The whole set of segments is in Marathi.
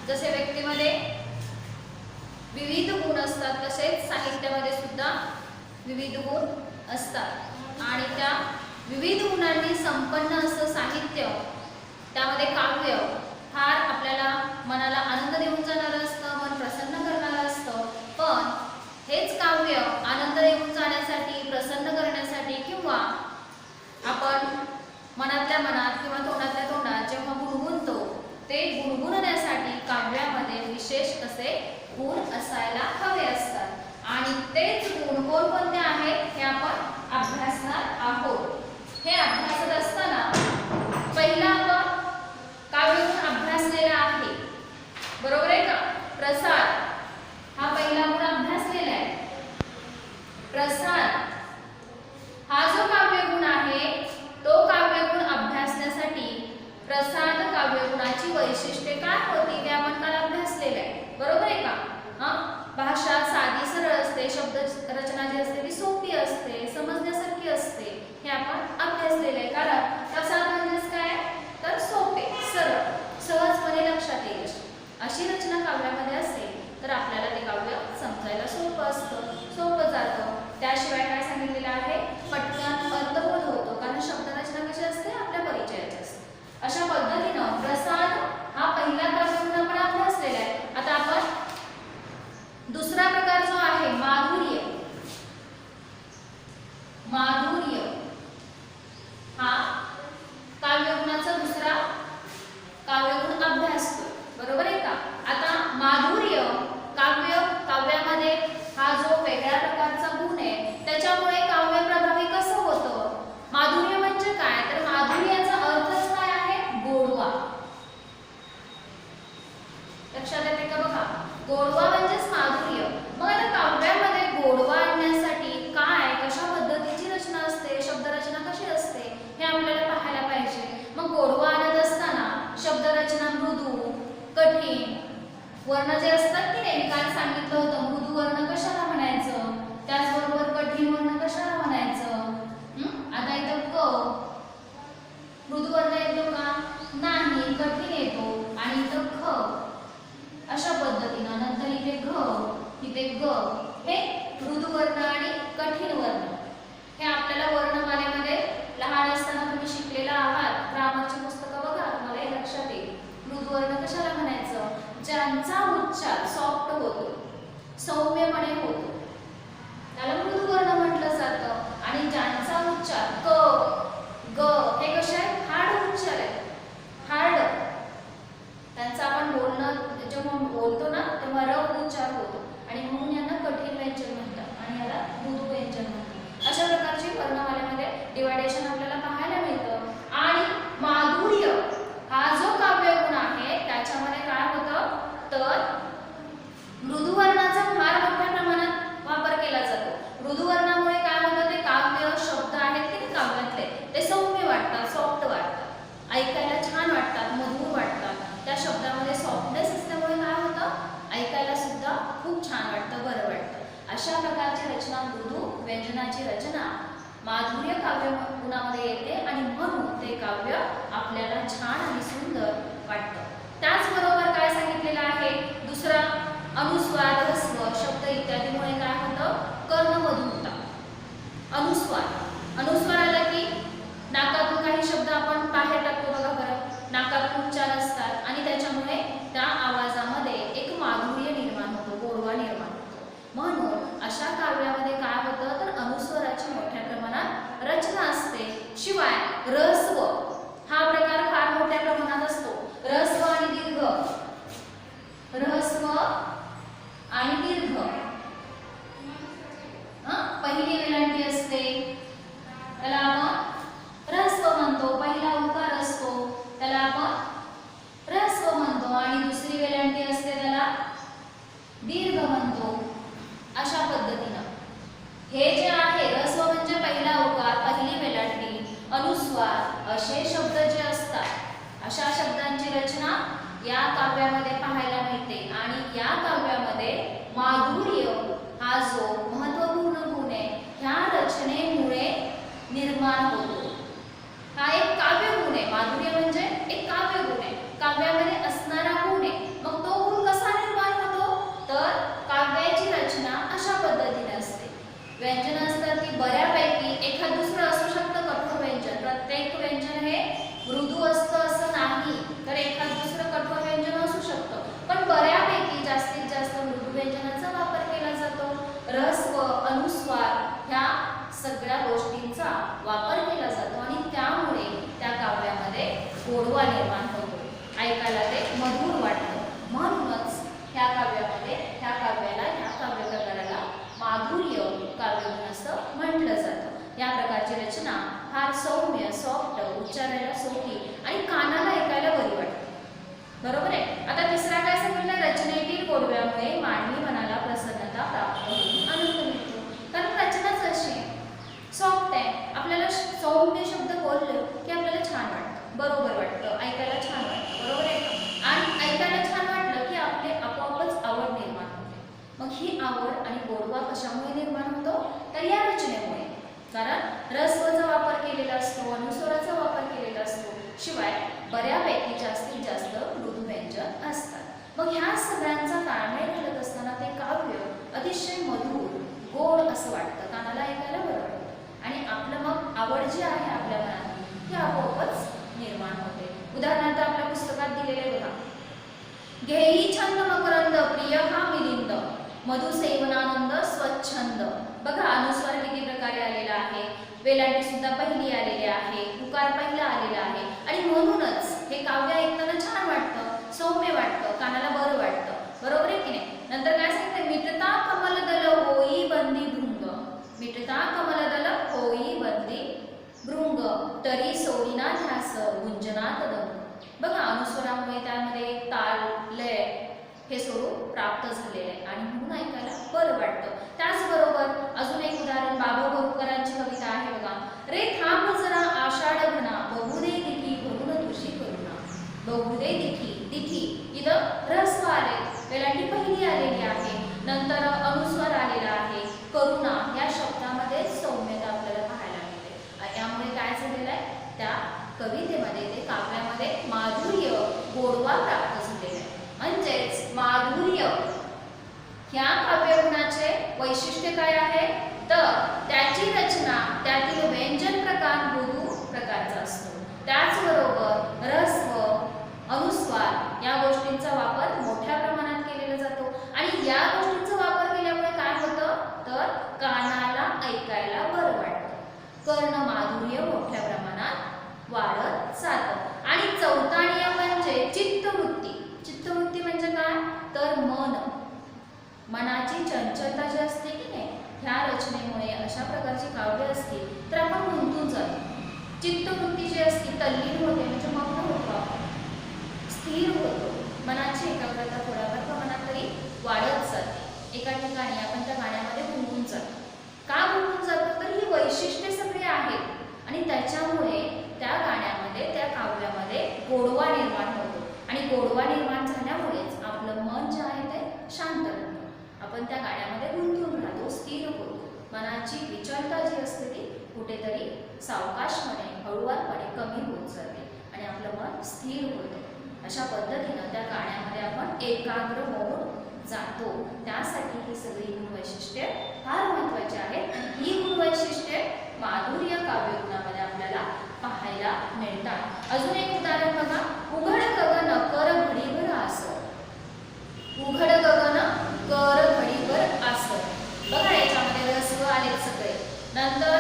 जसे व्यक्तीमध्ये विविध गुण असतात तसेच साहित्यामध्ये सुद्धा विविध गुण असतात आणि त्या विविध गुणांनी संपन्न असं साहित्य, त्यामध्ये काव्य फार आपल्याला मनाला आनंद देऊन जाणारं असतं, मन प्रसन्न करणारं असतं. पण हेच काव्य आनंद देऊन जाण्यासाठी, प्रसन्न करण्यासाठी किंवा आपण मनातल्या मनात किंवा तोंडातल्या तोंडात जेव्हा गुणगुणतो ते गुणगुणण्यासाठी काव्यामध्ये विशेष असे गुण असायला हवे असतात आणि तेच गुण कोणकोणते आहेत हे आपण अभ्यासणार आहोत. हे अभ्यासत असताना पहिला आपण काव्यगुण अभ्यासलेला आहे, बरोबर आहे का? प्रसाद हा पहिला गुण अभ्यासलेला आहे. प्रसाद हा जो काव्यगुण आहे तो काव्यगुण अभ्यासण्यासाठी प्रसाद काव्यगुणाची वैशिष्ट्ये काय होती ते आपण काल अभ्यासलेले आहे, बरोबर आहे का? भाषा साधी सरळ असते, शब्द रचना जी असते ती सोपी असते, समजण्यासारखी असते, हे आपण अभ्यासलेले आहे. कारण प्रसाद म्हणजेच काय तर सोपे, सरळ, सहजपणे लक्षात येईल अशी रचना काव्यामध्ये असेल तर आपल्याला ते काव्य समजायला सोपं असतं, सोपं जातं. त्याशिवाय काय सांगितलेलं आहे, पटकन अर्थबोध होतो, कारण शब्दरचना कशी असते आपल्या परिचयाची असते. अशा पद्धतीनं प्रसाद हा पहिला काव्यगुण आपण अभ्यासलेला आहे. आता आपण दुसरा प्रकार जो आहे माधुर्य, माधुर्य हा काव्यगुणाचा दुसरा काव्यगुण अभ्यासतो, बरोबर आहे का? आता माधुर्य काव्यामध्ये हा जो वेगळ्या प्रकारचा गुण आहे त्याच्यामुळे काव्य प्रभावी कसं होतं. माधुर्य म्हणजे काय तर माधुर्याचा अर्थच काय आहे, गोडवा. लक्षात येते का बघा, गोडवा म्हणजेच माधुर्य. मग आता काव्यामध्ये गोडवा आणण्यासाठी काय, कशा पद्धतीची रचना असते, शब्दरचना कशी असते हे आपल्याला पाहायला पाहिजे. मग गोडवा आणत असताना शब्दरचना मृदू, कठीण वर्ण जे असतात की नाही, काल सांगितलं होतं मृदू वर्ण कशाला म्हणायचं, त्याचबरोबर कठीण वर्ण कशाला म्हणायचं. आता इथं क मृदू वर्ण येतो का नाही, कठीण येतो आणि इथं ख, अशा पद्धतीनं. नंतर इथे घ, इथे ग, हे मृदू वर्ण आणि कठीण वर्ण. हे आपल्याला वर्णमालेमध्ये लहान असताना तुम्ही शिकलेला आहात, ग्रामरची पुस्तकं बघा, तुम्हाला हे लक्षात येईल. मृदू वर्ण कशाला म्हणायचं, ज्यांचा उच्चार सॉफ्ट होतो, सौम्यपणे होतो त्याला मृदू वर्ण म्हटलं जातं. आणि ज्यांचा उच्चार क, ग हे कसे आहेत, हार्ड उच्चार आहेत, हार्ड. त्यांचा आपण बोलणं जेव्हा बोलतो ना तेव्हा र उच्चार होतो आणि म्हणून यांना कठीण व्यंजन म्हणतात आणि याला मृदू व्यंजन म्हणतात. अशा प्रकारची वर्णमालेमध्ये डिवायडेशन आपल्याला पाहायला मिळतं. आणि माधुर्य हा जो काव्यगुण आहे त्याच्यामध्ये काय होतं तर मृदू वर्णाचा फार मोठ्या प्रमाणात वापर केला जातो. मृदू वर्णामुळे काय होतं, ते काव्य शब्द आहेत की काव्यातले ते सौम्य वाटतात, सॉफ्ट वाटतात, ऐकायला छान वाटतात, मधुर वाटतात. त्या शब्दामध्ये सॉफ्टनेस असल्यामुळे काय होतं, ऐकायला सुद्धा खूप छान वाटतं, बरं वाटतं. अशा प्रकारची रचना, मृदू व्यंजनाची रचना माधुर्य काव्यगुणामध्ये येते आणि म्हणून ते काव्य आपल्याला छान आणि सुंदर वाटतं. त्याचबरोबर काय सांगितलेलं आहे, दुसरा अनुस्वार, ह्रस्व, शब्द इत्यादीमुळे काय होतं, कर्णमधुरता. अनुस्वार आला की नाकातून काही शब्द आपण बाहेर टाकतो बघा बरं, नाकातून उच्चार असतात आणि त्याच्यामुळे त्या आवाजामध्ये एक माधुर्य निर्माण होतो, गोडवा निर्माण होतो. म्हणून अशा काव्यामध्ये काय होतं तर अनुस्वाराची मोठ्या प्रमाणात रचना असते. शिवाय ह्रस्व हा प्रकार फार मोठ्या प्रमाणात असतो. ह्रस्व आणि दीर्घ, ह्रस्व आणि दीर्घ, पहिली वेलांटी असते त्याला आपण ह्रस्व म्हणतो, पहिला उकार असतो त्याला आपण ह्रस्व म्हणतो आणि दुसरी वेलांटी असते त्याला दीर्घ म्हणतो. अशा पद्धतीनं हे जे आहे ह्रस्व म्हणजे पहिला उकार, पहिली वेलांटी, अनुस्वार असे शब्द जे असतात अशा शब्दांची रचना या काव्यामध्ये पाहायला मिळते. आणि या काव्यामध्ये माधुर्य हा जो महत्त्वपूर्ण गुण आहे ह्या रचनेमुळे निर्माण होतो. हा एक काव्य गुण आहे, माधुर्य म्हणजे एक काव्य गुण आहे, काव्यामध्ये असणारा गुण आहे. मग तो व्यंजन असतात ती बऱ्यापैकी एखाद दुसरं असू शकतं कठोर व्यंजन. प्रत्येक व्यंजन हे मृदू असतं असं नाही, तर एखाद दुसरं कठोर व्यंजन असू शकतं, पण बऱ्यापैकी जास्तीत जास्त मृदू व्यंजनाचा वापर केला जातो. ऱ्हस्व, अनुस्वार ह्या सगळ्या गोष्टींचा वापर केला जातो आणि त्यामुळे त्या काव्यामध्ये गोडवा निर्माण होतो, ऐकायला ते मधुर वाटतं. म्हणूनच ह्या काव्यामध्ये ह्या काव्याला ह्या काव्य प्रकाराला माधुर्य काव्यगुण असं म्हटलं जातं. या प्रकारची रचना फार सौम्य, सॉफ्ट, उच्चारायला सोपी आणि कानाला ऐकायला बरी वाटते. बरोबर आहे. आता तिसरा काय सांगितलं, रचनेतील गोडव्यामुळे मानवी मनाला प्रसन्नता प्राप्त होऊन आनंद मिळतो. कारण रचनाच अशी सॉफ्ट आहे, आपल्याला सौम्य शब्द बोलले की आपल्याला छान वाटतं, बरोबर वाटतं, ऐकायला छान वाटतं, बरोबर आहे का? आणि ऐकायला छान वाटलं की आपले आपोआपच आवड निर्माण होते. मग ही आवड आणि गोडवा कशामुळे निर्माण होतो, तर या रचनेमुळे. कारण ऱ्हस्वचा वापर केलेला असतो, अनुस्वाराचा वापर केलेला असतो, शिवाय बऱ्यापैकी जास्तीत जास्त मृदू व्यंजन असतात. मग ह्या सगळ्यांचा ताळमेळ घालत असताना ते काव्य अतिशय मधुर, गोड असं वाटतं, कानाला ऐकायला बरं वाटतं आणि आपलं मग आवड जी आहे आपल्या मनात ती आपोआपच निर्माण होते. उदाहरणार्थ आपल्या पुस्तकात दिलेले बघा, घेई छंद मकरंद प्रिय हा मिलिंद मधुसेवनानंद स्वच्छंद. बघा अनुस्वार किती प्रकारे आलेला आहे, वेलांटी सुद्धा पहिली आलेली आहे, उकार पहिला आलेला आहे आणि म्हणूनच हे काव्य ऐकताना छान वाटतं, सौम्य वाटतं, कानाला बरं वाटतं, बरोबर आहे की नाही? नंतर काय सांगते, मिटता कमलदल होई बंदी भृंग, मिटता कमलदल होई बंदी भृंग तरी सोडिना ध्यास गुंजनात दंग. बघा अनुस्वारामुळे त्यामध्ये ताल, लय हे स्वरूप प्राप्त झालेले आहे आणि म्हणून ऐकायला बरं वाटतं. त्याचबरोबर अजून एक उदाहरण बाबा बोरकरांची कविता आहे बघा, रे थांब जरा आषाढ घना बहुदे दिठी भरून तुझी करुणा. बहुदे दिठी, दिठी इथं ऱ्हस्व आले, वेलांटी पहिली आलेली आहे, नंतर अनुस्वार आलेला आहे, करुणा या शब्दामध्ये सौम्यता आपल्याला पाहायला मिळते. यामुळे काय झालेलं आहे, त्या कवितेमध्ये ते काव्यामध्ये माधुर्य, गोडवा प्राप्त झालेला आहे. म्हणजेच माधुर्य ह्या काव्यगुणाचे वैशिष्ट्य काय आहे, तर त्याची रचना, त्यातील व्यंजन प्रकार मृदू प्रकारचा असतो. त्याचबरोबर ऱ्हस्व, अनुस्वार या गोष्टींचा वापर मोठ्या प्रमाणात केलेला जातो आणि या गोष्टींचा वापर केल्यामुळे काय होतं, तर कानाला ऐकायला बरं वाटतं, कर्ण माधुर्य मोठ्या प्रमाणात वाढत जातं. आणि चौथा नियम म्हणजे चित्तवृत्ती. चित्तवृत्ती म्हणजे काय, तर मनाची चंचलता जी असते की नाही, ह्या रचनेमुळे अशा प्रकारची काव्य असतील तर आपण गुंतून जातो. चित्तवृत्ती जी असते तल्लीन होते, म्हणजे मग्न होतो, आपण स्थिर होतो, मनाची एकाग्रता थोड्याफार प्रमाणात तरी वाढत जाते. एका ठिकाणी आपण त्या गाण्यामध्ये गुंतून जातो. का गुंतून जातो, तर ही वैशिष्ट्ये सगळी आहेत आणि त्याच्यामुळे त्या गाण्यामध्ये, त्या काव्यामध्ये गोडवा निर्माण होतो आणि गोडवा निर्माण झाल्यामुळेच आपलं मन जे आहे ते शांत राहतं, आपण त्या गाण्यामध्ये गुंतून राहतो, स्थिर होतो, मनाची विचलता जी असते ती कुठेतरी सावकाशपणे, हळूवारपणे कमी होत जाते आणि आपलं मन स्थिर होतं. अशा पद्धतीनं त्या गाण्यामध्ये आपण एकाग्र होऊन जातो. त्यासाठी ही सगळी गुणवैशिष्ट्ये फार महत्त्वाची आहेत आणि ही गुणवैशिष्ट्ये माधुर्य काव्यगुणामध्ये आपल्याला पाहायला मिळतात. अजून एक उदाहरण बघा, उघड गगन कर घडीभर आस. उघड गगन कर घडीभर आस. बघा याच्यामध्ये ऱ्हस्व आले सगळे. नंतर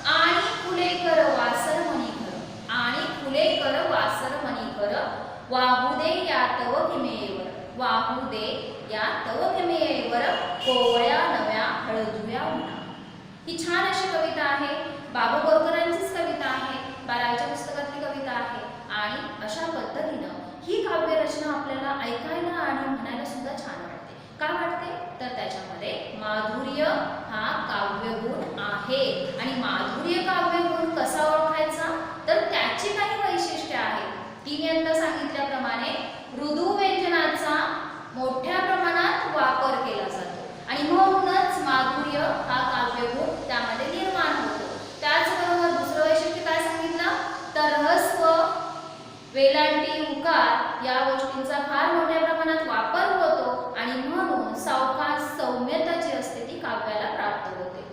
आणि फुले कर वासर मणिकर, आणि फुले कर वासर मणिकर वाहू दे या तव किमेवर, वाहू दे या तव किमेवर कोवळ्या नव्या हळदुव्या उन्हा. ही छान अशी कविता आहे, बाबा बोरकरांचीच कविता आहे, 12वीच्या पुस्तकातली कविता आहे आणि अशा पद्धतीनं ही काव्यरचना आपल्याला ऐकायला आणि म्हणायला सुद्धा छान वाटते. का वाटते, तर त्याच्यामध्ये माधुर्य हा काव्यगुण आहे आणि माधुर्य काव्यगुण कसा ओळखायचा, तर त्याची काही वैशिष्ट्ये आहेत. तिने सांगितल्याप्रमाणे मृदू व्यंजनाचा मोठ्या प्रमाणात वापर केला जातो आणि म्हणूनच माधुर्य हा काव्यगुण त्यामध्ये निर्माण होतो. त्याचबरोबर दुसरं वैशिष्ट्य काय सांगितलं, तर ऱ्हस्व, वेलांटी, उकार या गोष्टींचा फार मोठ्या प्रमाणात वापर होतो आणि म्हणून सावकाश, सौम्यता जी असते ती काव्याला प्राप्त होते.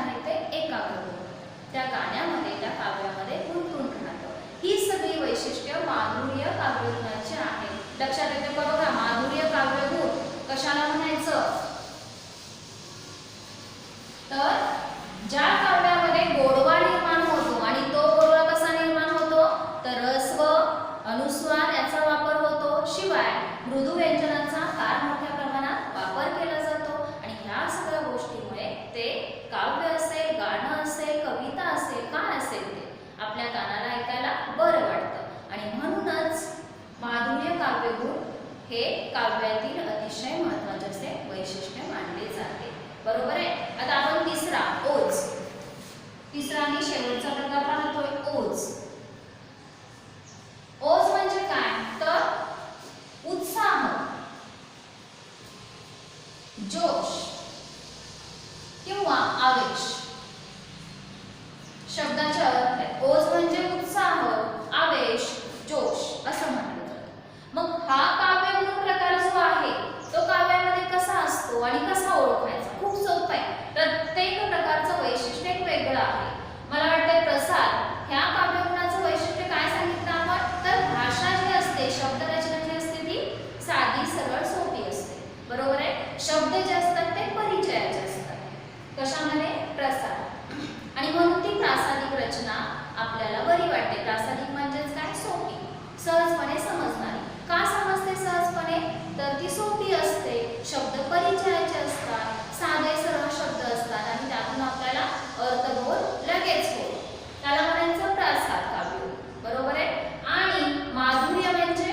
आहे ते एकाग्र होतं. त्या गाण्यामध्ये त्या काव्यामध्ये गुंतून राहतं. ही सगळी वैशिष्ट्य माधुर्य काव्यगुणाची आहेत. लक्षात येते का बघा, माधुर्य काव्यगुण कशाला म्हणायचं तर ज्या काव्यामध्ये गोडवा निर्माण होतो आणि तो गोडवा कसा निर्माण होतो तर रस व अनुस्वार याचा वापर होतो. शिवाय मृदू व्यंजनाचा फार मोठ्या प्रमाणात वापर केला जातो आणि ह्या सगळ्या गोष्टीमुळे ते काव्य असेल, गाणं असेल, कविता असेल, काय असेल ते आपल्या कानाला ऐकायला बरं वाटतं आणि म्हणूनच माधुर्य काव्यगुण हे काव्यातील अतिशय महत्त्वाचे असे वैशिष्ट्य मानले जाते. बरोबर आहे. आता आपण तिसरा ओज, तिसरा आणि शेवटचा प्रकार पाहतोय ओज. ओज म्हणजे काय तर उत्साह, जोश किंवा आवेश. शब्दाचे अर्थ आहे. ओज म्हणजे उत्साह, आवेश, जोश असं म्हटलं जातं. मग हा काव्यगुण प्रकार जो आहे तो काव्यामध्ये कसा असतो आणि कसा ओळखायचा खूप सोपं आहे. प्रत्येक प्रकारचं वैशिष्ट्य एक वेगळं आहे. मला वाटतं प्रसाद ह्या काव्यगुणाचं वैशिष्ट्य काय सांगितलं आपण तर भाषा जी असते, शब्दरचना जी असते ती साधी, सरळ, सोपी असते. बरोबर आहे. शब्द जे असतात ते परिचयाचे असतात. कशामध्ये प्रसाद. आणि म्हणून ती प्रासादिक रचना आपल्याला बरी वाटते. प्रासादिक म्हणजेच काय सोपी, सहजपणे समजणारी. का समजते सहजपणे तर ती सोपी असते, शब्द परिचयाचे असतात, साधे सरळ शब्द असतात आणि त्यातून आपल्याला अर्थबोध लगेच होतो. त्याला म्हणायचं प्रासाद काव्य. बरोबर आहे. आणि माधुर्य म्हणजे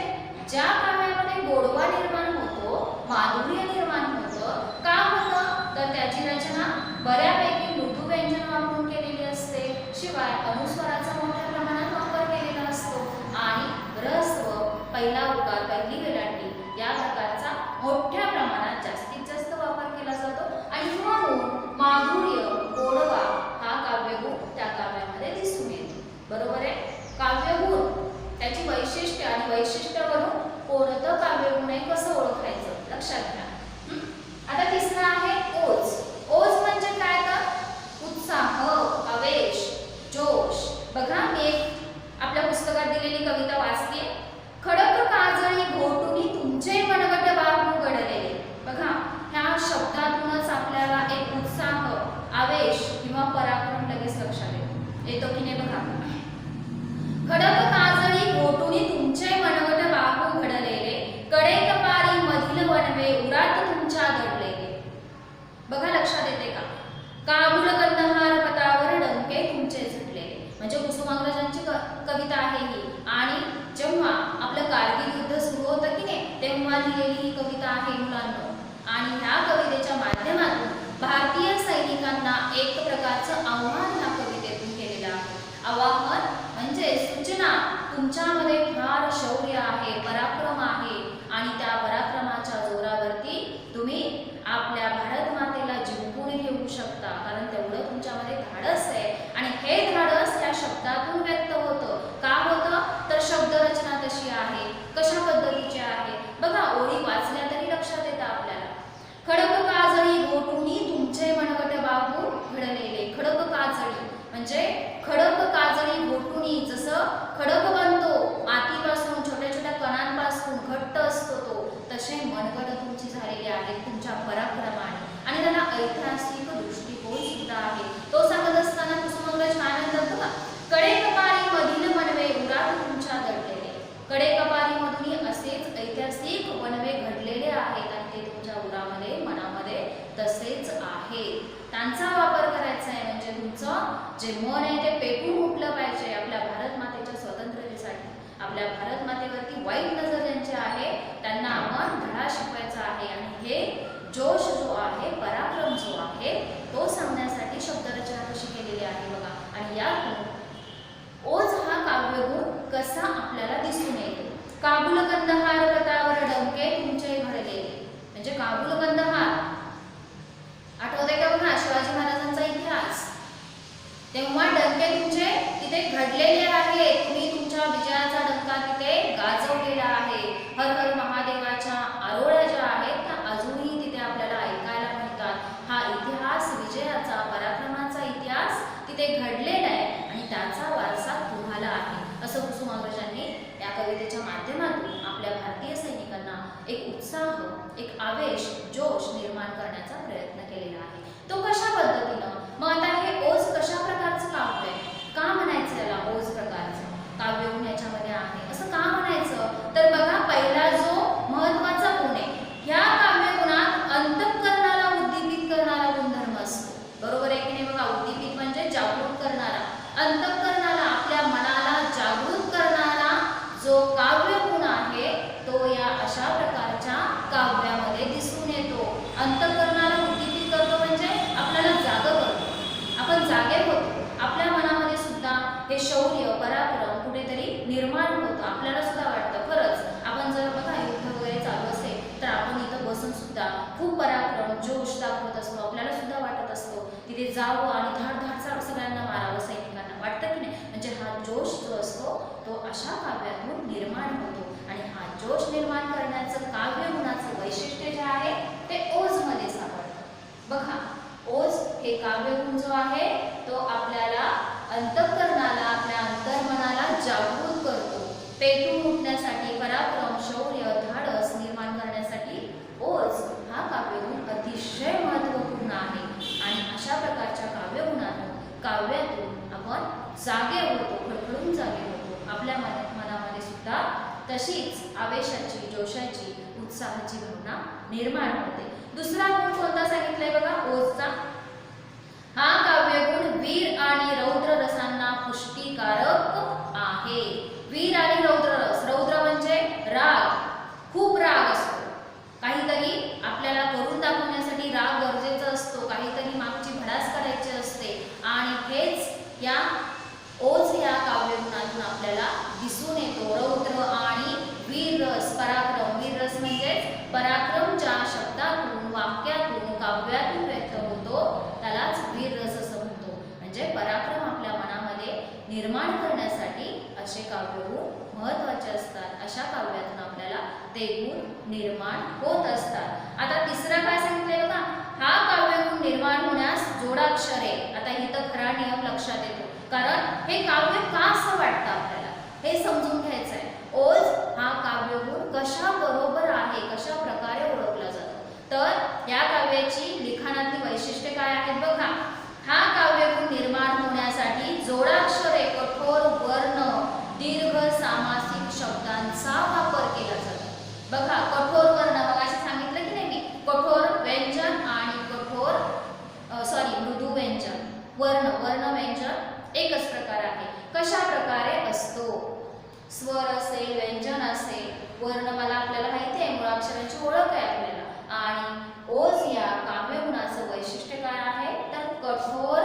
ज्या काव्यामध्ये गोडवा निर्माण होतो, माधुर्य निर्माण होतं. का होतं तर त्याची रचना बऱ्यापैकी मृदू व्यंजन वापरून केलेली असते. शिवाय अनुस्वाराचा मोठ्या प्रमाणात वापर केलेला असतो आणि रस व पहिला उकार, पहिली वेलांटी या प्रकारचा मोठ्या प्रमाणात जास्तीत जास्त वापर केला जातो आणि म्हणून माधुर्य, गोडवा हा काव्यगुण त्या काव्यामध्ये दिसून येतो. बरोबर आहे. काव्यगुण त्याची वैशिष्ट्य आणि वैशिष्ट्यावरून कोणतं काव्यगुण आहे कसं ओळखायचं लक्षात घ्या. आता तिसरा आहे ओज. ओज म्हणजे काय तर उत्साह, आवेश, जोश. बघा मी एक आपल्या पुस्तकात दिलेली कविता वाचली. खडक काजळी घोटुनी तुमचे मनगट बाहू घडलेले. बघा ह्या शब्दातूनच आपल्याला एक उत्साह, आवेश किंवा पराक्रम लगेच लक्षात येतो की नाही. बघा खडक काजळी घोटुनी तुमचे मनगट बाहू घडलेले, कडे कपारी मधील वनवे उरात तुमच्या दडलेले. बघा लक्षात येते का. काबुल कंदहार पतावर डंके तुमचे झटलेले. म्हणजे कुसुमाग्रजांची कविता आहे ही आणि जेव्हा आपलं कारगिल युद्ध सुरू होतं की नाही तेव्हा लिहिलेली ही कविता आहे मुलांनो. आणि ह्या कवितेच्या माध्यमातून भारतीय सैनिकांना एक प्रकारचं आव्हान ह्या कवितेतून केलेलं आहे. आवाहन म्हणजे सूचना, तुमच्यामध्ये फार शौर्य आहे, पराक्रम आहे आणि त्या पराक्रमाच्या जोरावरती तुम्ही आपल्या भारत मातेला जिंकून घेऊ शकता. कारण तेवढं तुमच्यामध्ये धाडस आहे आणि हे धाडस या शब्दातून व्यक्त होतं. का होतं तर शब्दरचना कशी आहे, कशा पद्धतीची आहे. बघा ओळी वाचल्या तरी लक्षात येतं आपल्याला. खडक काजळी घोटुनी तुमचे मनगट बाहू घडलेले. खडक काजळी म्हणजे खडक काजळी घोटुनी, जसं खडक बनतो मातीपासून, छोट्या छोट्या कणांपासून घट्ट असतो तो, तसे मनगट तुमची झालेली आहेत तुमच्या पराक्रमाने. आणि त्याला ऐतिहासिक दृष्टिकोन सुद्धा आहे. तो सांगत असताना कुसुमाग्रज काय म्हणतात बघा, कडे कपारी मधील वनवे उरात तुमच्या दडलेले. कडे कपारी मधून असेच ऐतिहासिक वनवे घडलेले आहेत आणि ते तुमच्या उरामध्ये, मनामध्ये तसेच आहेत. त्यांचा वापर करायचा आहे म्हणजे तुमचं जे मन आहे ते पेटून उठलं पाहिजे आपल्या भारत मातेच्या स्वतंत्रतेसाठी. आपल्या भारत मातेवरती वाईट नजर ज्यांची आहे त्यांना आपण धडा शिकवायचा आहे आणि हे जोश जो आहे, पराक्रम जो आहे तो सांगण्यासाठी शब्दरचना कशी केलेली आहे बघा. आणि यातून ओज हा काव्यगुण कसा आपल्याला दिसून येतो. काबुल कंदहार प्रतावर डंके तुमचे घडलेले. म्हणजे काबुल कंदहार आठवते का बघा शिवाजी महाराजांचा इतिहास. तेव्हा डंके तुमचे तिथे घडलेले आहेत. तुम्ही तुमच्या विजयाचा डंका तिथे गाजवलेला आहे. हर हर महादेवाच्या आरोळ्या ज्या आहेत त्या अजूनही तिथे आपल्याला ऐकायला मिळतात. हा इतिहास विजयाचा, पराक्रमाचा ते घडलेलं आहे आणि त्याचा वारसा तुम्हाला आहे, असं कुसुमाग्रजांनी या कवितेच्या माध्यमातून आपल्या भारतीय सैनिकांना एक उत्साह, एक आवेश, जोश निर्माण करण्याचा प्रयत्न केलेला आहे. तो कशा पद्धतीनं? मग आता हे ओज कशा प्रकारचं काव्य आहे? का म्हणायचं याला ओज प्रकारचं काव्य गुण याच्यामध्ये आहे असं का म्हणायचं? तर बघा, पहिला जो महत्वाचा गुण आहे, ह्या काव्य गुणात अंतःकरणाला उद्दीपित करणारा गुणधर्म असतो. बरोबर आहे की नाही? बघा, उद्दीपित म्हणजे जागृत करणारा, अंतःकरणाला आपल्या मनाला जागृत करणारा जो काव्य गुण आहे तो या अशा प्रकारच्या काव्यामध्ये दिसून येतो. अंतःकरणाला उद्दीपित करतो म्हणजे आपल्याला जागं करतो, आपण जागे होतो, आपल्या मनामध्ये सुद्धा हे शौर्य, पराक्रम कुठेतरी निर्माण होतं. आपल्याला सुद्धा वाटतं खरंच आपण जर बघा युद्ध वगैरे चालू असेल तर आपण इथं बसून सुद्धा खूप पराक्रम, जोश दाखवत असतो. आपल्याला सुद्धा वाटत असतो तिथे जावं आणि धाड सगळ्यांना मारावं, सैनिकांना वाटतं की नाही? म्हणजे हा जोश जो असतो तो अशा काव्यातून निर्माण होतो आणि हा जोश निर्माण करण्याचं काव्य गुणाचं वैशिष्ट्य जे आहे ते ओज मध्ये सापडतं. बघा, ओज हे काव्य गुण जो आहे तो आपल्याला अंतःकरणाला, आपल्या अंतर्मनाला जागृत करतो. पेटून उठण्यासाठी, पराक्रम, शौर्य, धाडस निर्माण करण्यासाठी ओज हा काव्यगुण अतिशय महत्त्वपूर्ण आहे आणि अशा प्रकारच्या काव्यातून आपण जागे होतो, खडखडून जागे होतो. आपल्या मनामध्ये सुद्धा तशीच आवेशाची, जोशाची, उत्साहाची भावना निर्माण होते. दुसरा गुण कोणता सांगितलाय बघा ओजचा? हा काव्यगुण वीर आणि रौद्र रसांना पुष्टीकारक आहे. वीर आणि रौद्र रस, रौद्र म्हणजे राग, खूप राग असतो, काहीतरी आपल्याला करून दाखवण्यासाठी राग गरजेचा असतो, काहीतरी मागची भडास करायची असते आणि हेच या ओज या काव्यगुणातून आपल्याला दिसून येतो. रौद्र आणि वीर रस, पराक्रम. वीर रस म्हणजे पराक्रम ज्या शब्दातून, वाक्यातून, काव्यातून व्यक्त होतो त्यालाच वीर रस असं म्हणतो. म्हणजे पराक्रम आपल्या मनामध्ये निर्माण करण्यासाठी असे काव्यगुण महत्त्वाचे असतात. अशा काव्यातून आपल्याला ते गुण निर्माण होत असतात. आता तिसरा काय सांगितलंय बघा, हा काव्यगुण निर्माण होण्यास जोडाक्षरे. आता इथं खरा नियम लक्षात येतो, कारण हे काव्य का असं वाटतं आपल्याला हे समजून घ्यायचं आहे. ओज हा काव्यगुण कशा बरोबर आहे, कशा प्रकारे ओळखला जातो? तर या काव्याची लिखाणातली वैशिष्ट्ये काय आहेत बघा. हा काव्यगुण निर्माण होण्यासाठी जोडाक्षरे, कठोर वर्ण, दीर्घ सामासिक शब्दांचा वापर केला जातो. बघा, कठोर वर्ण, मगाशी सांगितलं की नाही मी, कठोर व्यंजन आणि मृदू व्यंजन. वर्ण व्यंजन एकच प्रकार आहे. कशा प्रकारे असतो? स्वर असेल, व्यंजन असेल, वर्ण मला आपल्याला माहिती आहे, मुळाक्षरांची ओळख आहे आपल्याला. आणि ओज या काव्यगुणाचं वैशिष्ट्य काय आहे? तर कठोर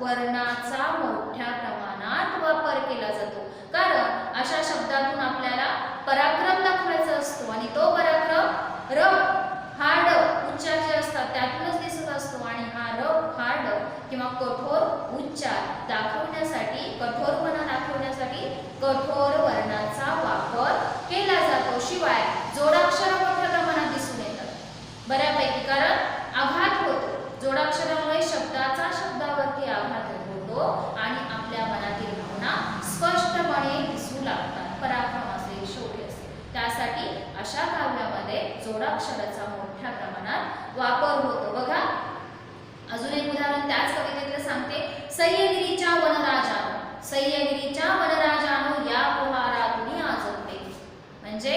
वर्णाचा मोठ्या प्रमाणात वापर केला जातो, कारण अशा शब्दातून आपल्याला पराक्रम दाखवायचा असतो आणि तो पराक्रम र, हाड उच्चार जे असतात त्यातूनच दिसत असतो आणि हा र, हाड किंवा कठोर उच्चार दाखवण्यासाठी, कठोरपणा दाखवण्यासाठी कठोर वर्णाचा वापर केला जातो. शिवाय जोडाक्षर मोठ्या प्रमाणात दिसून येतात बऱ्यापैकी, कारण आघात होतो. जोडाक्षरामुळे शब्दाचा शब्दावरती आघात होतो आणि आपल्या मनातील भावना स्पष्टपणे दिसू लागतात. पराक्रम असेल, शौर्य असेल, त्यासाठी अशा काव्यामध्ये जोडाक्षराचा मोठ्या प्रमाणात वापर होतो. बघा, अजून एक उदाहरण त्याच कवितेतलं सांगते. सह्याद्रीच्या वनराजानो या कुहारातून आजते. म्हणजे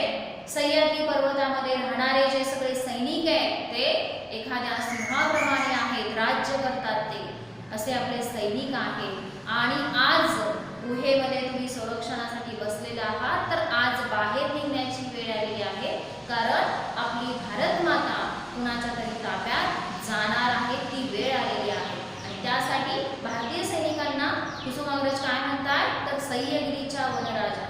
सह्याद्री पर्वतामध्ये राहणारे जे सगळे सैनिक आहेत ते एखाद्या सिंहाप्रमाणे आहेत, राज्य करतात ते असे आपले सैनिक आहेत. आणि आज गुहेमध्ये तुम्ही संरक्षणासाठी बसलेले आहात, तर आज बाहेर निघण्याची वेळ आलेली आहे, कारण आपली भारत माता कुणाच्या तरी ताब्यात जाणार आहे, ती वेळ आलेली आहे. आणि त्यासाठी भारतीय सैनिकांना कुसुमाग्रज काय म्हणतात? तर सह्याद्रीच्या वनराजा,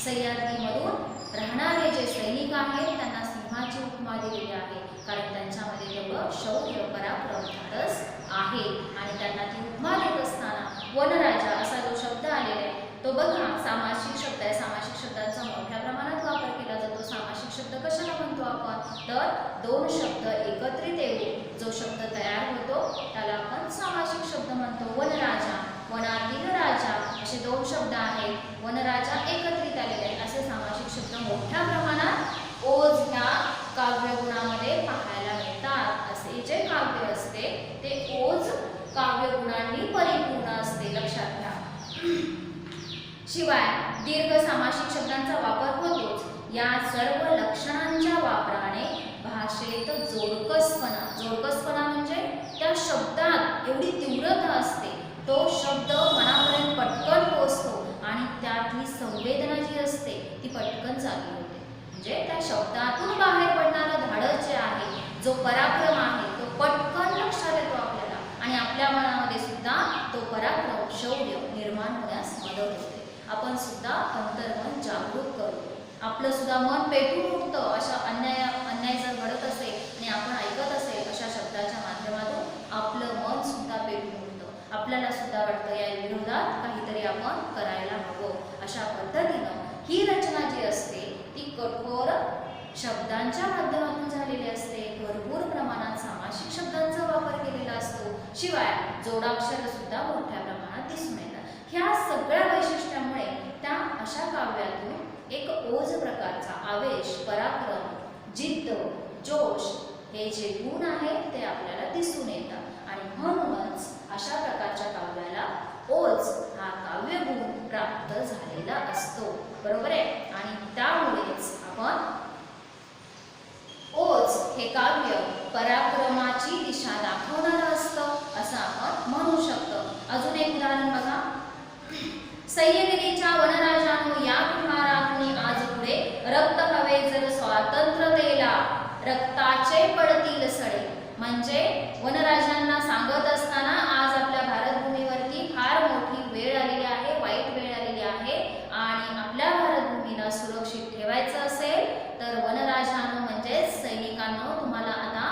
सह्याद्रीमधून राहणारे जे सैनिक आहेत त्यांना सिंहाची उपमा दिलेली आहे, कारण त्यांच्यामध्ये तेवढं शौर्य, पराक्रम, धाडस आहे. आणि त्यांना ती उपमा देत असताना वनराजा असा जो शब्द आलेला आहे तो बघा सामासिक शब्द आहे. सामासिक शब्दांचा मोठ्या प्रमाणात वापर केला जातो. सामासिक शब्द कशाला म्हणतो आपण? तर दोन शब्द एकत्रित येऊन जो शब्द तयार होतो त्याला आपण सामासिक शब्द म्हणतो. वनराजा, वनात असे 2 शब्द आहेत, वनराजा एकत्रित आलेले आहेत, असे सामासिक शब्द मोठ्या प्रमाणात ओज ह्या काव्यगुणामध्ये पाहायला मिळतात. असे जे काव्य असते ते ओज काव्यगुणांनी परिपूर्ण असते, लक्षात घ्या. शिवाय दीर्घ सामासिक शब्दांचा वापर होतोच. या सर्व लक्षणांच्या वापराने भाषेत जोडकसपणा म्हणजे त्या शब्दात एवढी तीव्रता असते, तो शब्द मनापर्यंत पटकन पोहोचतो आणि त्यातली संवेदना जी असते ती पटकन जागी होते. म्हणजे त्या शब्दातून बाहेर पडणारं धाडस जे आहे, जो पराक्रम आहे, तो पटकन लक्षात येतो आपल्याला आणि आपल्या मनामध्ये सुद्धा तो पराक्रम, शौर्य निर्माण होण्यास मदत होते. आपण सुद्धा अंतर्मन जागरूक करतो, आपलं सुद्धा मन पेटून उठतं. अशा अन्याय जर घडत असेल आणि आपण ऐकत असेल अशा शब्दाच्या माध्यमातून आपलं मन सुद्धा पेटून उठतं. आपल्याला सुद्धा वाटतं या विरोधात काहीतरी आपण करायला हवं. अशा पद्धतीनं ही रचना जी असते ती कठोर शब्दांच्या माध्यमातून झालेली असते. भरपूर प्रमाणात सामासिक शब्दांचा वापर केलेला असतो. शिवाय जोडाक्षर सुद्धा मोठ्या प्रमाणात दिसून येतात. ह्या सगळ्या वैशिष्ट्यामुळे त्या अशा काव्यातून एक ओज प्रकारचा आवेश, पराक्रम, जिद्द, जोश हे जे गुण आहेत ते आपल्याला दिसून येतात आणि म्हणूनच अशा प्रकारच्या काव्याला ओज हा काव्यगुण प्राप्त झालेला असतो. बरोबर आहे. आणि त्यामुळेच आपण ओज हे काव्य पराक्रमाची दिशा दाखवणारं असतं असं आपण म्हणू शकतो. अजून एक उदाहरण बघा. सह्यगिरीच्या वनराजानो या कुमाराकुनी आज पुढे रक्त हवे जर स्वातंत्र्यतेला रक्ताचे पडतील सडे. म्हणजे वनराजांना सांगत असताना आज आपल्या भारतभूमीवरती फार मोठी वेळ आलेली आहे, वाईट वेळ आलेली आहे आणि आपल्या भारतभूमीला सुरक्षित ठेवायचं असेल तर वनराजांनो म्हणजे सैनिकांनो तुम्हाला आता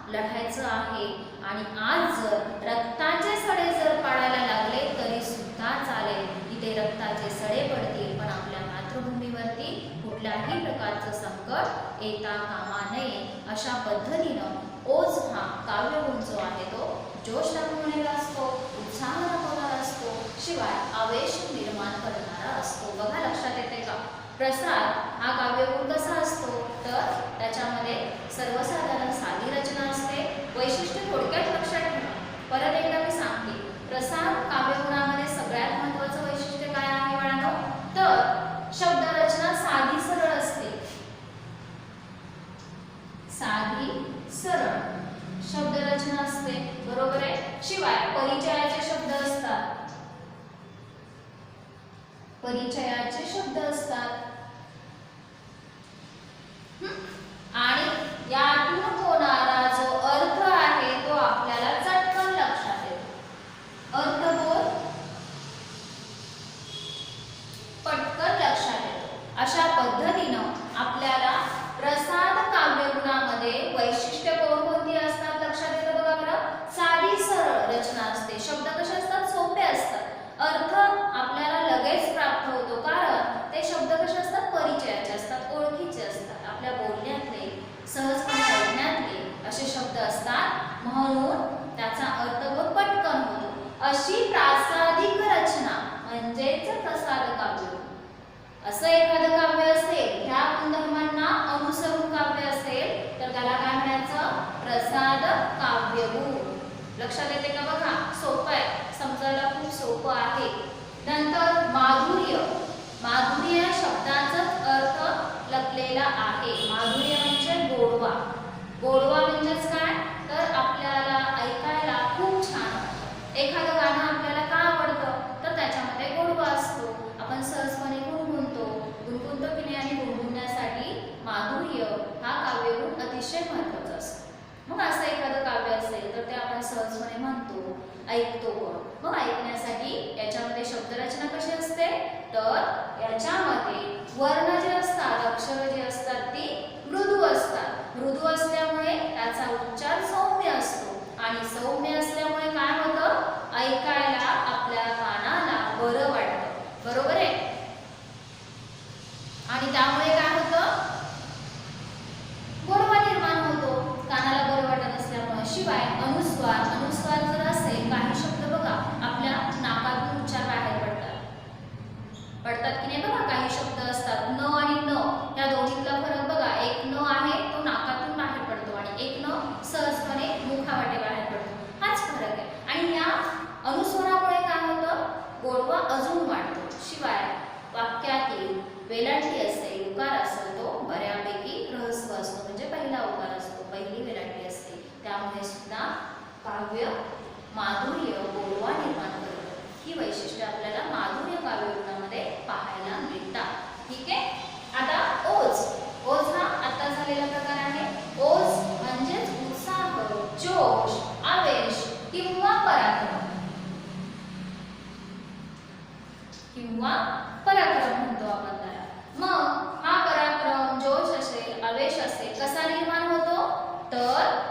लढायचं आहे आणि आज जर रक्ताचे सडे जर पाडायला लागले तरी सुद्धा चालेल. इथे रक्ताचे सडे पडतील पण आपल्या मातृभूमीवरती कुठल्याही प्रकारचं संकट येता कामा नये. अशा पद्धतीनं ओज हा काव्यगुण जो आहे तो जोश दाखवणारा असतो, उत्साह दाखवणारा असतो, शिवाय आवेश निर्माण करणारा असतो. बघा लक्षात येते का? प्रसाद हा काव्यगुण कसा असतो तर त्याच्यामध्ये सर्वसाधारण साधी रचना असते. वैशिष्ट्य थोडक्यात लक्षात ठेवा. परत एकदा मी सांगते. प्रसाद काव्यगुणामध्ये सगळ्यात महत्त्वाचं वैशिष्ट्य काय आहे बाळांनो तर शब्दरचना साधी सरळ असते. साधी सरळ शब्दरचना असते. बरोबर आहे. शिवाय परिचयाचे शब्द असतात. परिचयाचे शब्द असतात आणि यातून होणारा जो अर्थ आहे तो आपल्याला चटकन लक्षात येतो. अर्थबोध पटकन लक्षात येतो. अशा पद्धतीनं आपल्याला प्रसाद काव्यगुणामध्ये वैशिष्ट्य कोणकोणती असतात लक्षात येतं बघा बरं. साधी सरळ रचना असते. शब्द कसे असतात? सोपे असतात. अर्थ आपल्याला लगेच प्राप्त होतो कारण ते शब्द कसे असतात? परिचयाचे असतात, ओळखीचे असतात, आपल्या बोलण्यातले, सहजपणे ऐकण्यातले असे शब्द असतात. म्हणून त्याचा अर्थबोध पटकन होतो. अशी प्रासादिक रचना म्हणजेच प्रसाद काव्य. असं एखादं काव्य असेल, ह्या गुणधर्मांना अनुसरून काव्य असेल तर त्याला काय म्हणायचं? प्रसाद काव्यगुण. लक्षात येते का? बघा सोपं आहे, समजायला खूप सोपं आहे. नंतर माधुर्य. माधुर्य या शब्दाचाच अर्थ लपलेला आहे. माधुर्य म्हणजे गोडवा. गोडवा म्हणजेच काय तर आपल्याला ऐकायला खूप छान वाटतं. एखादं गाणं आपल्याला का आवडतं तर त्याच्यामध्ये गोडवा असतो. आपण सहजपणे गुणगुणतो की नाही आणि गुणगुणण्यासाठी माधुर्य हा काव्यगुण अतिशय महत्त्वाचा असतो. मग असं एखादं काव्य असेल तर ते आपण सहजपणे म्हणतो, ऐकतो. मग ऐकण्यासाठी याच्यामध्ये शब्दरचना कशी असते तर याच्यामध्ये वर्ण जे असतात, अक्षर जे असतात ती मृदू असतात. मृदू असल्यामुळे त्याचा उच्चार सौम्य असतो आणि सौम्य असल्यामुळे काय होतं? ऐकायला किंवा पराक्रम म्हणतो आपण त्याला. मग हा पराक्रम, जोश असेल, आवेश असेल, कसा निर्माण होतो? तर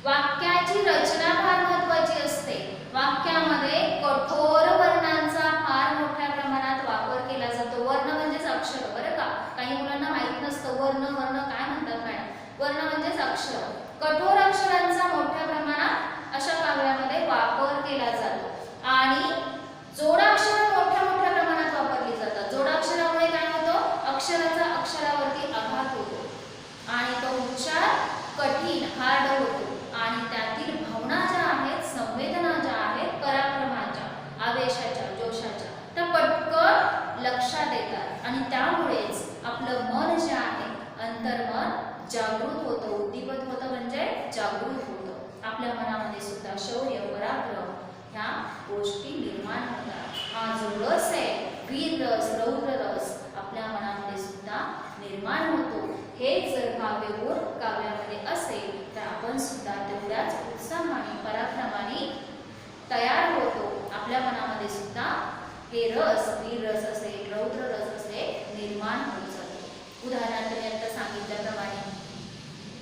वाक्याची रचना फार महत्त्वाची असते. वाक्यामध्ये कठोर वर्णांचा फार मोठ्या प्रमाणात वापर केला जातो. वर्ण म्हणजेच अक्षर, बरं का? काही मुलांना माहित नसतं वर्ण काय म्हणतात मॅडम. वर्ण म्हणजेच अक्षर. कठोर अक्षरांचा मोठ्या प्रमाणात अशा काव्यामध्ये वापर केला जातो. आणि जोडाक्षर मोठ्या प्रमाणात वापरली जातात. जोडाक्षरामुळे काय होतं? अक्षराचा अक्षरावरती आघात होतो आणि तो उच्चार कठीण, हार्ड होतो आणि त्यातील भावना ज्या आहेत, संवेदना ज्या आहेत, पराक्रमाच्या, आवेशाच्या, जोशाच्या, त्या पटकन लक्षात येतात आणि त्यामुळेच आपलं मन जे आहे, अंतर्मन जागृत होतं, उद्दीपक होतं, म्हणजे जागृत होतं. आपल्या मनामध्ये सुद्धा शौर्य, पराक्रम ह्या गोष्टी निर्माण होतात. हा जो रस आहे, वीर रस, रौद्र रस आपल्या मनामध्ये सुद्धा निर्माण होतो. हे जर काव्यगुण काव्यामध्ये असेल तर आपण सुद्धा तेवढ्याच उत्साहाने, पराक्रमाने तयार होतो. आपल्या मनामध्ये सुद्धा हे रस, वीर रस असेल, रौद्र रस असेल, निर्माण होत जातो. उदाहरणार्थ मी आता सांगितल्याप्रमाणे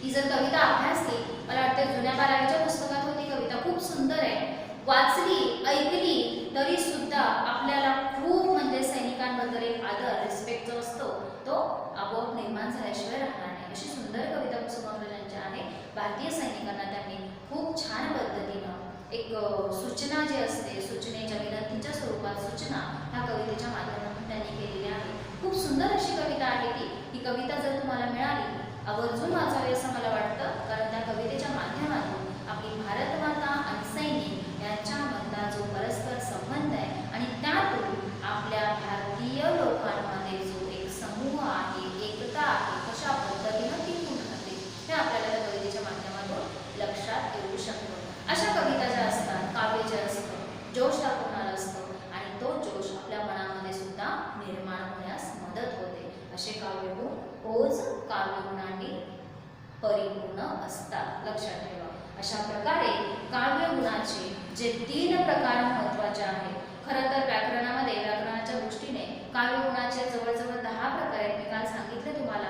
ही जर कविता अभ्यासली, मला वाटतं जुन्या 12वीच्या पुस्तकात होती कविता, खूप सुंदर आहे. वाचली, ऐकली तरी सुद्धा आपल्याला खूप म्हणजे सैनिकांबद्दल एक आदर, रिस्पेक्ट जो असतो तो आपोआप निर्माण झाल्याशिवाय राहणार नाही. अशी सुंदर कविता कुसुमाग्रजांची आहे. भारतीय सैनिकांना त्यांनी खूप छान पद्धतीनं एक सूचना जी असते, सूचनेच्या, विनंतीच्या स्वरूपात सूचना ह्या कवितेच्या माध्यमातून त्यांनी केलेल्या आहे. खूप सुंदर अशी कविता आहे ती. ही कविता जर तुम्हाला मिळाली, आवर्जून वाचावी असं मला वाटतं, कारण त्या कवितेच्या माध्यमातून आपली भारतमाता आणि सैनिक यांच्यामधला जो परस्पर संबंध आहे आणि त्यातून आपल्या भारतीय लोकांमध्ये जो एक समूह आहे, एकता आहे, कशा पद्धतीनं ती पूर्ण होते हे आपल्याला त्या कवितेच्या माध्यमातून लक्षात येऊ शकतो. अशा कविता ज्या असतात, काव्य जे असतं, जोश दाखवणारं असतं आणि तो जोश आपल्या मनामध्ये सुद्धा निर्माण होण्यास मदत होते. असे काव्यगुण रोज काव्यगुणांनी परिपूर्ण असतात, लक्षात ठेवा. अशा प्रकारे काव्यगुणाचे जे 3 प्रकार महत्त्वाचे आहेत. खरं तर व्याकरणामध्ये, व्याकरणाच्या दृष्टीने काव्यगुणाचे जवळजवळ 10 प्रकार आहेत. मी काल सांगितले तुम्हाला.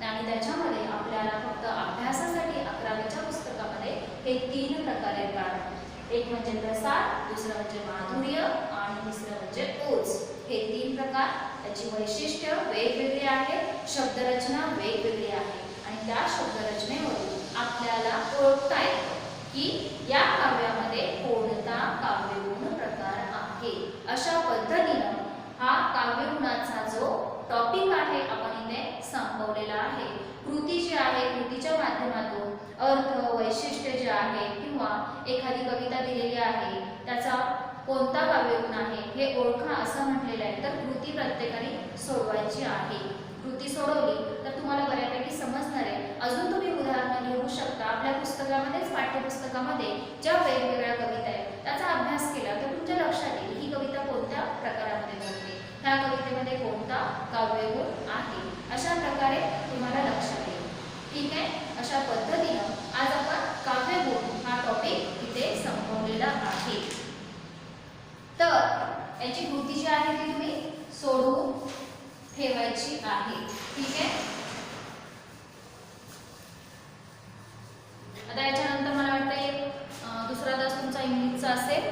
आणि त्याच्यामध्ये आपल्याला फक्त अभ्यासासाठी 11वीच्या पुस्तकामध्ये हे 3 प्रकार आहेत. एक म्हणजे प्रसार, दुसरं म्हणजे माधुर्य आणि तिसरं म्हणजे ओज. हे 3 प्रकार, त्याची वैशिष्ट्य वेगवेगळी आहेत, शब्दरचना वेगवेगळी आहे आणि त्या शब्दरचनेवरून आपल्याला ओळखता येतं की या काव्यामध्ये कोणता काव्यगुण प्रकार आहे. अशा पद्धतीनं हा काव्यगुणाचा जो टॉपिक आहे आपण इथे संपवलेला आहे. कृती जी आहे, कृतीच्या माध्यमातून अर्थ, वैशिष्ट्य जे आहे किंवा एखादी कविता दिलेली आहे त्याचा कोणता काव्यगुण आहे हे ओळखा असं म्हटलेलं आहे. तर कृती प्रत्येकाने सोडवायची आहे. कृती सोडवली तर तुम्हाला बऱ्यापैकी समजणार आहे. अजून तुम्ही उदाहरणं लिहू शकता. आपल्या पुस्तकामध्येच, पाठ्यपुस्तकामध्ये ज्या वेगवेगळ्या कविता आहेत त्याचा अभ्यास केला तर तुमच्या लक्षात येईल ही कविता कोणत्या प्रकारामध्ये बनते, ह्या कवितेमध्ये कोणता काव्यगुण आहे. अशा प्रकारे तुम्हाला लक्षात येईल. ठीक आहे. अशा पद्धतीनं आज आपण काव्यगुण हा टॉपिक इथे संपवलेला आहे. तर याची कृती जी आहे ती तुम्ही सोडवून ठेवायची आहे. ठीक आहे. आता याच्यानंतर मला वाटतं एक दुसरा तास तुमचा इंग्लिशचा असेल.